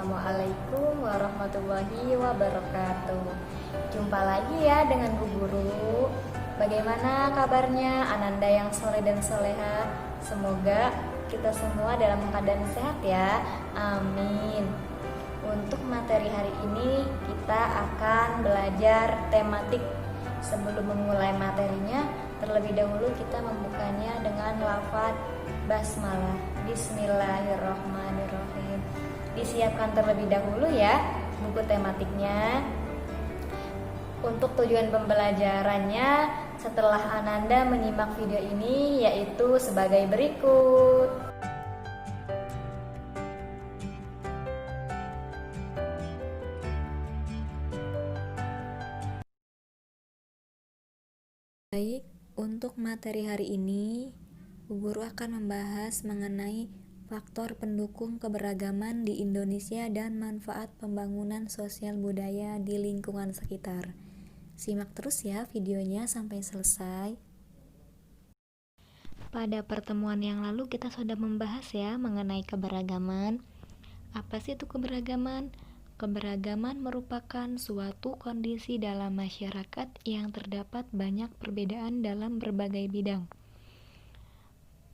Assalamualaikum warahmatullahi wabarakatuh. Jumpa lagi ya dengan Bu Guru. Bagaimana kabarnya Ananda yang soleh dan soleha? Semoga kita semua dalam keadaan sehat ya. Amin. Untuk materi hari ini kita akan belajar tematik. Sebelum memulai materinya, terlebih dahulu kita membukanya dengan lafaz basmalah. Bismillahirrahmanirrahim. Disiapkan terlebih dahulu ya buku tematiknya. Untuk tujuan pembelajarannya setelah Ananda menyimak video ini yaitu sebagai berikut. Baik, untuk materi hari ini Bu Guru akan membahas mengenai faktor pendukung keberagaman di Indonesia dan manfaat pembangunan sosial budaya di lingkungan sekitar. Simak terus ya videonya sampai selesai. Pada pertemuan yang lalu kita sudah membahas ya mengenai keberagaman. Apa sih itu keberagaman? Keberagaman merupakan suatu kondisi dalam masyarakat yang terdapat banyak perbedaan dalam berbagai bidang.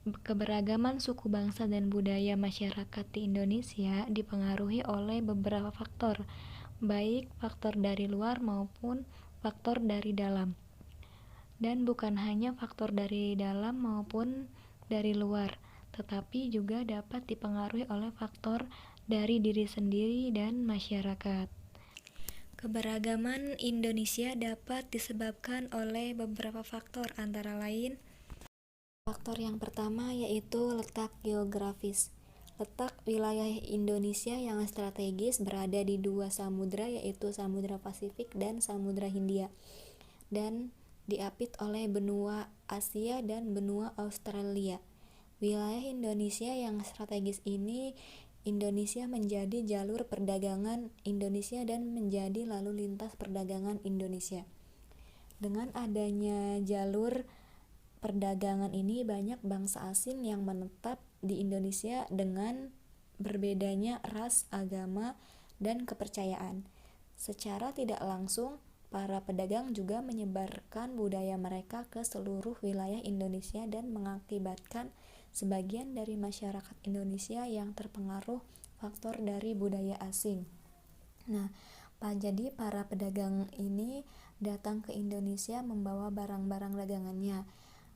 Keberagaman suku bangsa dan budaya masyarakat di Indonesia dipengaruhi oleh beberapa faktor, baik faktor dari luar maupun faktor dari dalam. Dan bukan hanya faktor dari dalam maupun dari luar, tetapi juga dapat dipengaruhi oleh faktor dari diri sendiri dan masyarakat. Keberagaman Indonesia dapat disebabkan oleh beberapa faktor, antara lain faktor yang pertama yaitu letak geografis. Letak wilayah Indonesia yang strategis berada di dua samudra yaitu Samudra Pasifik dan Samudra Hindia, dan diapit oleh benua Asia dan benua Australia. Wilayah Indonesia yang strategis ini Indonesia menjadi jalur perdagangan Indonesia dan menjadi lalu lintas perdagangan Indonesia. Dengan adanya jalur perdagangan ini banyak bangsa asing yang menetap di Indonesia dengan berbedanya ras, agama, dan kepercayaan. Secara tidak langsung, para pedagang juga menyebarkan budaya mereka ke seluruh wilayah Indonesia dan mengakibatkan sebagian dari masyarakat Indonesia yang terpengaruh faktor dari budaya asing. Nah, jadi para pedagang ini datang ke Indonesia membawa barang-barang dagangannya.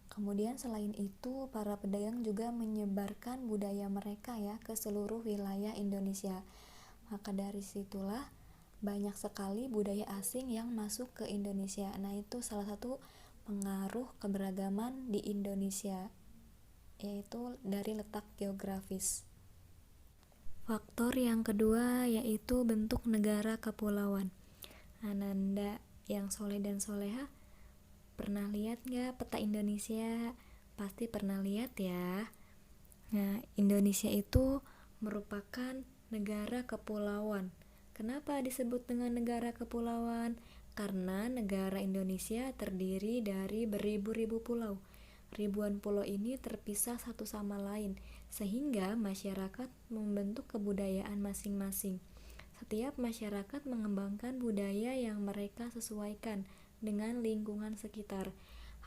Kemudian selain itu, para pedagang juga menyebarkan budaya mereka ya ke seluruh wilayah Indonesia. Maka dari situlah banyak sekali budaya asing yang masuk ke Indonesia. Nah, itu salah satu pengaruh keberagaman di Indonesia, yaitu dari letak geografis. Faktor yang kedua yaitu bentuk negara kepulauan. Ananda yang soleh dan soleha, pernah lihat nggak peta Indonesia? Pasti pernah lihat ya. Nah, Indonesia itu merupakan negara kepulauan. Kenapa disebut dengan negara kepulauan? Karena negara Indonesia terdiri dari beribu-ribu pulau. Ribuan pulau ini terpisah satu sama lain, sehingga masyarakat membentuk kebudayaan masing-masing. Setiap masyarakat mengembangkan budaya yang mereka sesuaikan dengan lingkungan sekitar.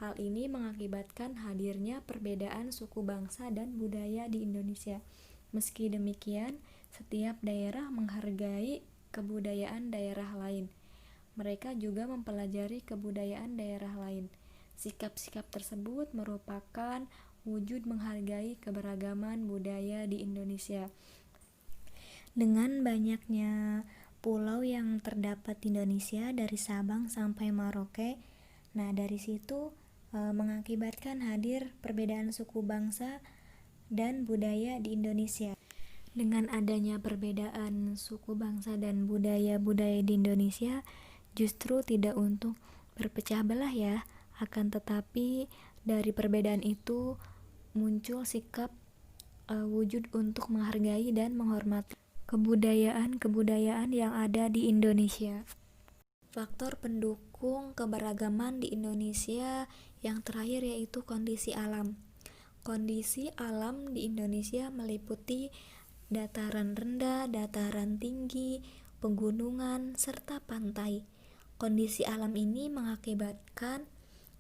Hal ini mengakibatkan hadirnya perbedaan suku bangsa dan budaya di Indonesia. Meski demikian, setiap daerah menghargai kebudayaan daerah lain. Mereka juga mempelajari kebudayaan daerah lain. Sikap-sikap tersebut merupakan wujud menghargai keberagaman budaya di Indonesia. Dengan banyaknya pulau yang terdapat di Indonesia dari Sabang sampai Merauke, nah dari situ mengakibatkan hadir perbedaan suku bangsa dan budaya di Indonesia. Dengan adanya perbedaan suku bangsa dan budaya-budaya di Indonesia, justru tidak untuk berpecah belah ya, akan tetapi dari perbedaan itu muncul sikap wujud untuk menghargai dan menghormati kebudayaan yang ada di Indonesia. Faktor pendukung keberagaman di Indonesia yang terakhir yaitu kondisi alam. Kondisi alam di Indonesia meliputi dataran rendah, dataran tinggi, pegunungan, serta pantai. Kondisi alam ini mengakibatkan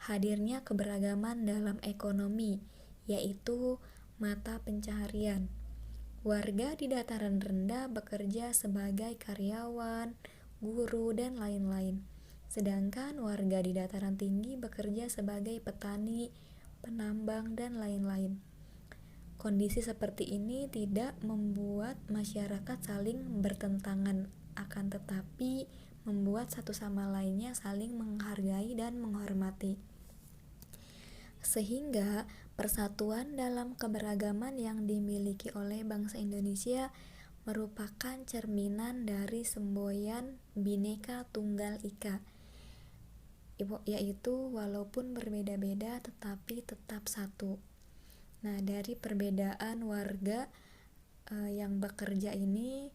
hadirnya keberagaman dalam ekonomi, yaitu mata pencaharian. Warga di dataran rendah bekerja sebagai karyawan, guru, dan lain-lain. Sedangkan warga di dataran tinggi bekerja sebagai petani, penambang, dan lain-lain. Kondisi seperti ini tidak membuat masyarakat saling bertentangan, akan tetapi membuat satu sama lainnya saling menghargai dan menghormati. Sehingga persatuan dalam keberagaman yang dimiliki oleh bangsa Indonesia merupakan cerminan dari semboyan Bhinneka Tunggal Ika, yaitu walaupun berbeda-beda tetapi tetap satu. Nah, dari perbedaan warga yang bekerja ini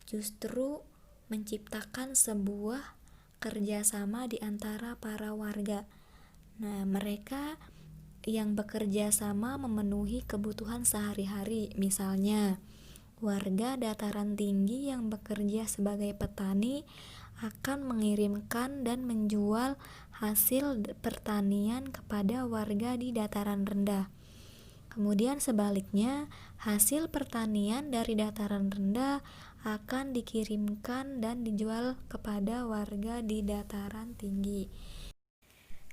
justru menciptakan sebuah kerjasama di antara para warga. Nah, mereka yang bekerja sama memenuhi kebutuhan sehari-hari. Misalnya, warga dataran tinggi yang bekerja sebagai petani akan mengirimkan dan menjual hasil pertanian kepada warga di dataran rendah. Kemudian sebaliknya, hasil pertanian dari dataran rendah akan dikirimkan dan dijual kepada warga di dataran tinggi.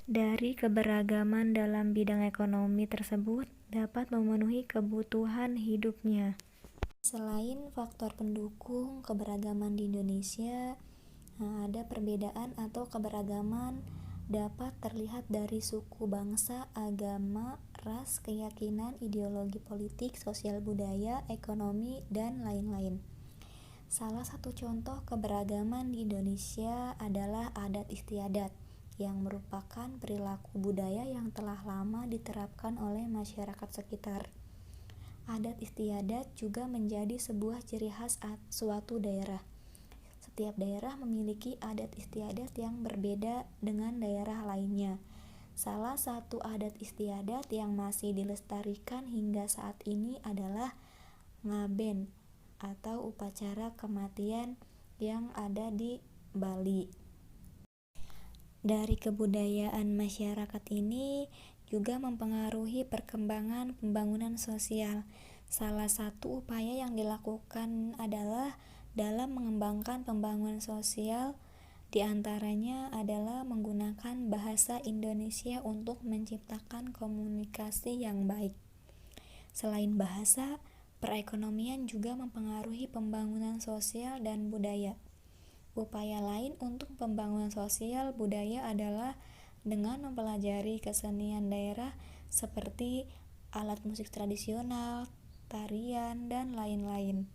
Dari keberagaman dalam bidang ekonomi tersebut dapat memenuhi kebutuhan hidupnya. Selain faktor pendukung keberagaman di Indonesia, ada perbedaan atau keberagaman dapat terlihat dari suku, bangsa, agama, ras, keyakinan, ideologi politik, sosial budaya, ekonomi, dan lain-lain. Salah satu contoh keberagaman di Indonesia adalah adat istiadat, yang merupakan perilaku budaya yang telah lama diterapkan oleh masyarakat sekitar. Adat istiadat juga menjadi sebuah ciri khas suatu daerah. Setiap daerah memiliki adat istiadat yang berbeda dengan daerah lainnya. Salah satu adat istiadat yang masih dilestarikan hingga saat ini adalah ngaben atau upacara kematian yang ada di Bali. Dari kebudayaan masyarakat ini juga mempengaruhi perkembangan pembangunan sosial. Salah satu upaya yang dilakukan adalah dalam mengembangkan pembangunan sosial, diantaranya adalah menggunakan bahasa Indonesia untuk menciptakan komunikasi yang baik. Selain bahasa, perekonomian juga mempengaruhi pembangunan sosial dan budaya. Upaya lain untuk pembangunan sosial budaya adalah dengan mempelajari kesenian daerah seperti alat musik tradisional, tarian, dan lain-lain.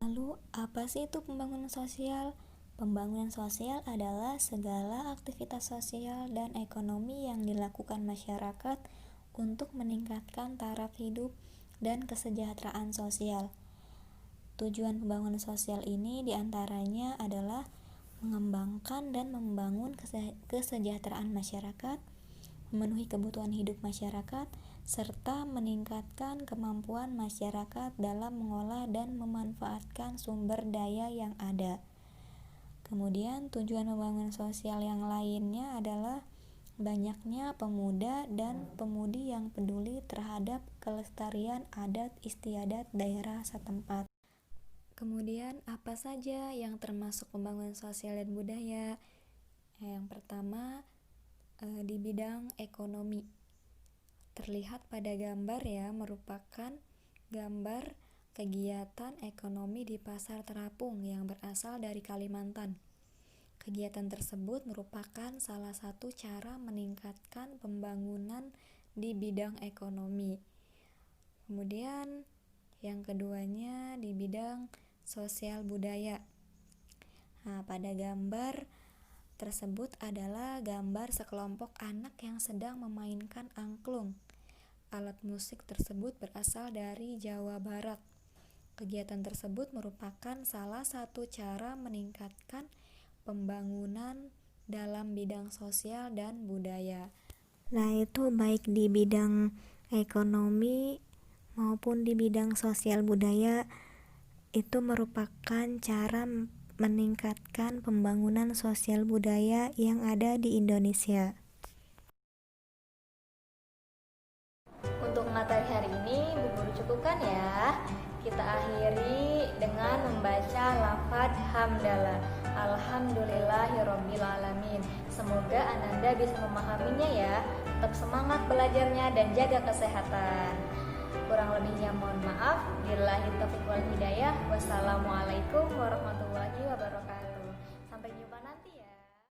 Lalu, apa sih itu pembangunan sosial? Pembangunan sosial adalah segala aktivitas sosial dan ekonomi yang dilakukan masyarakat untuk meningkatkan taraf hidup dan kesejahteraan sosial. Tujuan pembangunan sosial ini diantaranya adalah mengembangkan dan membangun kesejahteraan masyarakat, memenuhi kebutuhan hidup masyarakat, serta meningkatkan kemampuan masyarakat dalam mengolah dan memanfaatkan sumber daya yang ada. Kemudian tujuan pembangunan sosial yang lainnya adalah banyaknya pemuda dan pemudi yang peduli terhadap kelestarian adat istiadat daerah setempat. Kemudian apa saja yang termasuk pembangunan sosial dan budaya? Yang pertama, di bidang ekonomi. Terlihat pada gambar ya, merupakan gambar kegiatan ekonomi di Pasar Terapung yang berasal dari Kalimantan. Kegiatan tersebut merupakan salah satu cara meningkatkan pembangunan di bidang ekonomi. Kemudian yang keduanya di bidang sosial budaya. Nah, pada gambar tersebut adalah gambar sekelompok anak yang sedang memainkan angklung. Alat musik tersebut berasal dari Jawa Barat. Kegiatan tersebut merupakan salah satu cara meningkatkan pembangunan dalam bidang sosial dan budaya. Nah, itu baik di bidang ekonomi maupun di bidang sosial budaya itu merupakan cara meningkatkan pembangunan sosial budaya yang ada di Indonesia. Untuk materi hari ini, Bu Guru cukupkan ya. Kita akhiri dengan membaca lafaz hamdalah. Alhamdulillahirabbil alamin. Semoga Ananda bisa memahaminya ya. Tetap semangat belajarnya dan jaga kesehatan. Kurang lebihnya mohon maaf. Billahi taufiq wal hidayah. Wassalamualaikum warahmatullahi wabarakatuh.